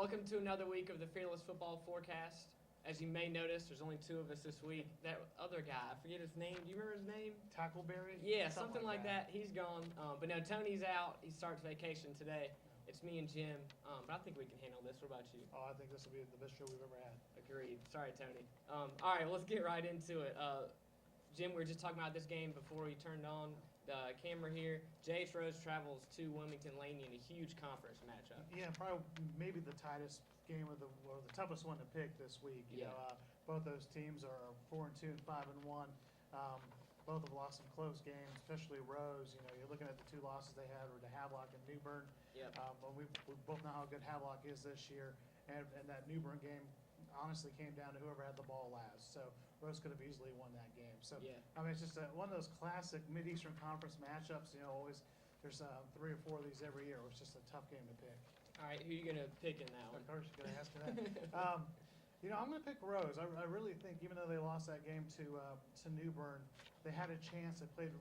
Welcome to another week of the Fearless Football Forecast. As you may notice, there's only two of us this week. That other guy, I forget his name. Do you remember his name? Tackleberry? Yeah, something like that. He's gone. But no, Tony's out. He starts vacation today. It's me and Jim. But I think we can handle this. What about you? Oh, I think this will be the best show we've ever had. Agreed. Sorry, Tony. All right, let's get right into it. Jim, we were just talking about this game before we turned on the camera here. J.H. Rose travels to Wilmington Laney in a huge conference matchup. Yeah, probably maybe the tightest game or the toughest one to pick this week. You know, both those teams are 4-2 and 5-1. Both have lost some close games, especially Rose. You know, you're looking at the two losses they had were to Havelock and New Bern. Yep. But we both know how good Havelock is this year, and that New Bern game honestly came down to whoever had the ball last. So Rose could have easily won that game. So yeah. I mean, it's just one of those classic Mid-Eastern Conference matchups. You know, always there's 3 or 4 of these every year. It's just a tough game to pick. All right, who are you gonna pick in that one? Of course, you're gonna ask me that. You know, I'm going to pick Rose. I really think, even though they lost that game to New Bern, they had a chance. They played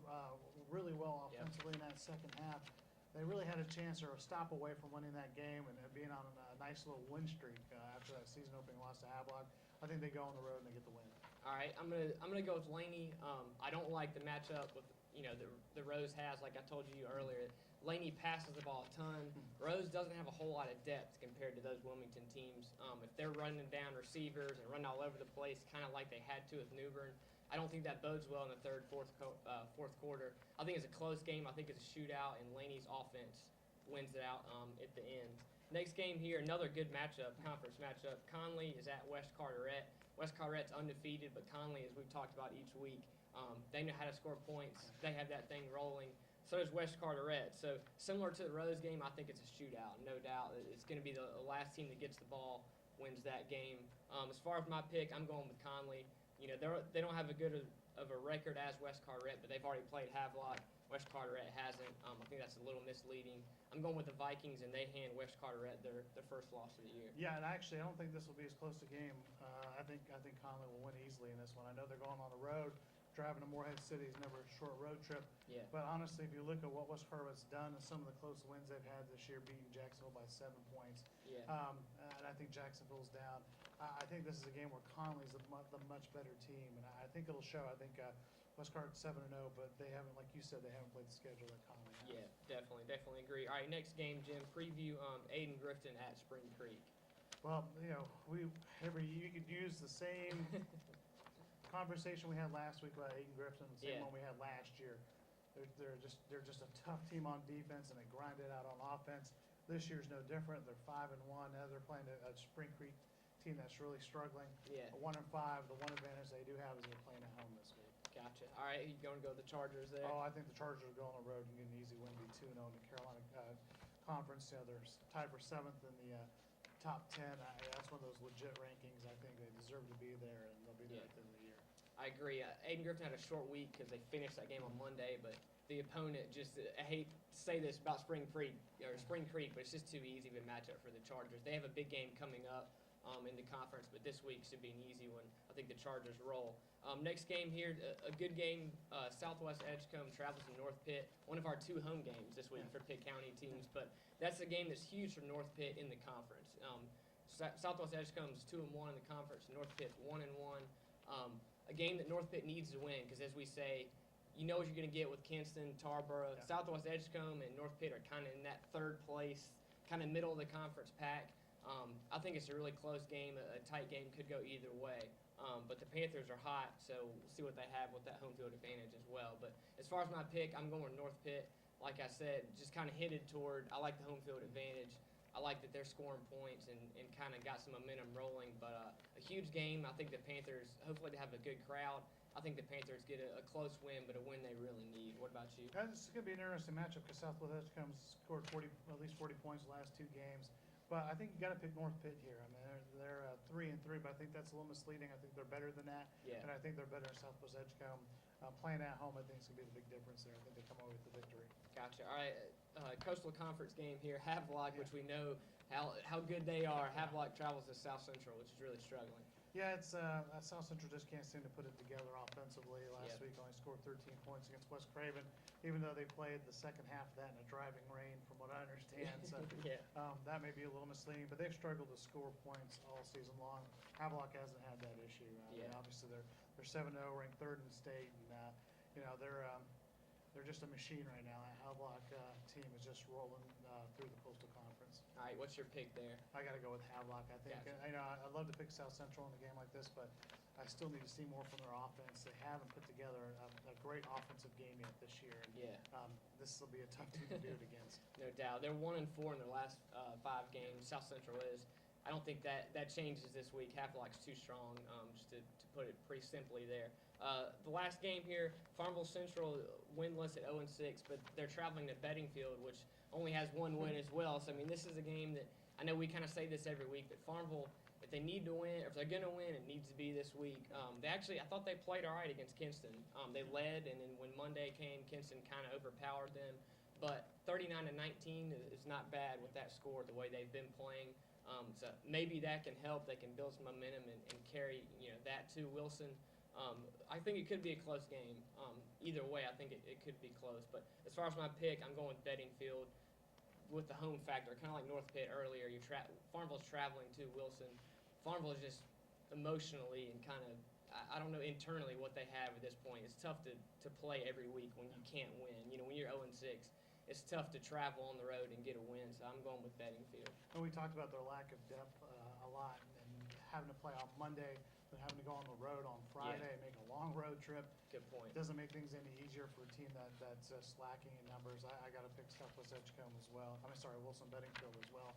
really well offensively in that second half. They really had a chance or a stop away from winning that game and being on a nice little win streak after that season opening loss to Havelock. I think they go on the road and they get the win. All right, I'm gonna go with Laney. I don't like the matchup with the Rose has, like I told you earlier. Laney passes the ball a ton. Rose doesn't have a whole lot of depth compared to those Wilmington teams. If they're running down receivers and running all over the place, kind of like they had to with New Bern, I don't think that bodes well in the third, fourth quarter. I think it's a close game. I think it's a shootout, and Laney's offense wins it out at the end. Next game here, another good matchup, conference matchup. Conley is at West Carteret. West Carteret's undefeated, but Conley, as we've talked about each week, they know how to score points. They have that thing rolling. So does West Carteret. So similar to the Rose game, I think it's a shootout, no doubt. It's going to be the last team that gets the ball wins that game. As far as my pick, I'm going with Conley. You know, they don't have a good of a record as West Carteret, but they've already played Havelock. West Carteret hasn't. I think that's a little misleading. I'm going with the Vikings, and they hand West Carteret their first loss of the year. Yeah, and actually, I don't think this will be as close a game. I think Conley will win easily in this one. I know they're going on the road. Driving to Morehead City is never a short road trip. Yeah. But honestly, if you look at what West Carteret's done and some of the close wins they've had this year, beating Jacksonville by 7 points. Yeah. And I think Jacksonville's down. I think this is a game where Conley's the much better team, and I think it'll show. I think West Carteret's 7-0, but they haven't, like you said, they haven't played the schedule that Conley has. Yeah, definitely agree. All right, next game, Jim. Preview Aiden Grifton at Spring Creek. Well, you know, you could use the same conversation we had last week about Aiden Grifton, the same one we had last year. They're just a tough team on defense, and they grind it out on offense. This year's no different. They're 5-1. Now they're playing a Spring Creek team that's really struggling. Yeah. 1-5. The one advantage they do have is they're playing at home this week. Gotcha. All right, you going to go with the Chargers there? Oh, I think the Chargers will go on the road and get an easy win, be 2-0 in the Carolina Conference. You know, they're tied for 7th in the top 10. That's one of those legit rankings. I think they deserve to be there, and they'll be there at the end of the year. I agree. Aiden Grifton had a short week because they finished that game on Monday, but the opponent just, I hate to say this about Spring Creek, but it's just too easy of a matchup for the Chargers. They have a big game coming up in the conference, but this week should be an easy one. I think the Chargers roll. Next game here, a good game. Southwest Edgecombe travels to North Pitt, one of our 2 home games this week for Pitt County teams, but that's a game that's huge for North Pitt in the conference. Southwest Edgecombe's 2-1 in the conference. North Pitt's 1-1. A game that North Pitt needs to win because, as we say, you know what you're going to get with Kinston, Tarboro. Yeah. Southwest Edgecombe and North Pitt are kind of in that third place, kind of middle of the conference pack. I think it's a really close game. A tight game could go either way. But the Panthers are hot, so we'll see what they have with that home field advantage as well. But as far as my pick, I'm going with North Pitt. Like I said, just kind of headed toward, I like the home field advantage. I like that they're scoring points and kind of got some momentum rolling. But a huge game. I think the Panthers, hopefully they have a good crowd. I think the Panthers get a close win, but a win they really need. What about you? It's going to be an interesting matchup because Southwest Edgecombe's scored at least 40 points the last 2 games. But I think you got to pick North Pitt here. I mean, they're 3-3, but I think that's a little misleading. I think they're better than that, and I think they're better in Southwest Edgecombe. Playing at home, I think is going to be the big difference there. I think they come away with the victory. Gotcha. All right, Coastal Conference game here. Havelock, which we know how good they are. Havelock travels to South Central, which is really struggling. Yeah, it's South Central just can't seem to put it together offensively. Last week only scored 13 points against West Craven, even though they played the second half of that in a driving rain, from what I understand. So that may be a little misleading, but they've struggled to score points all season long. Havelock hasn't had that issue. Obviously they're 7-0, ranked third in state, and they're just a machine right now. That Havelock team is just rolling through the Coastal Conference. All right, what's your pick there? I got to go with Havelock. I think I'd love to pick South Central in a game like this, but I still need to see more from their offense. They haven't put together a great offensive game yet this year. And, this will be a tough team to do it against. No doubt. They're 1-4 in their last 5 games. South Central is. I don't think that changes this week. Havelock's too strong, just to put it pretty simply there. The last game here, Farmville Central winless at 0-6, but they're traveling to Beddingfield, which only has 1 win as well. So, I mean, this is a game that, I know we kind of say this every week, but Farmville, if they need to win, or if they're going to win, it needs to be this week. I thought they played all right against Kinston. They led, and then when Monday came, Kinston kind of overpowered them. But 39-19 is not bad with that score, the way they've been playing. So maybe that can help. They can build some momentum and carry that to Wilson. I think it could be a close game. Either way, I think it could be close. But as far as my pick, I'm going with Beddingfield with the home factor, kind of like North Pitt earlier. Farmville's traveling to Wilson. Farmville is just emotionally and kind of, I don't know internally what they have at this point. It's tough to play every week when you can't win. When you're 0-6, it's tough to travel on the road and get a win. So I'm going with Beddingfield. And we talked about their lack of depth a lot, and having to play on Monday, but having to go on the road on Friday and make a long road trip. Good point. Doesn't make things any easier for a team that's slacking in numbers. I got to pick Southwest Edgecombe as well. Wilson Beddingfield as well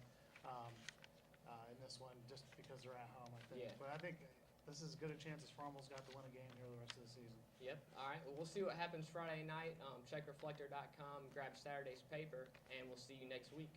in this one, just because they're at home, I think. Yeah. But I think this is as good a chance as Farmville's got to win a game here the rest of the season. Yep. All right. Well, we'll see what happens Friday night. Check Reflector.com, grab Saturday's paper, and we'll see you next week.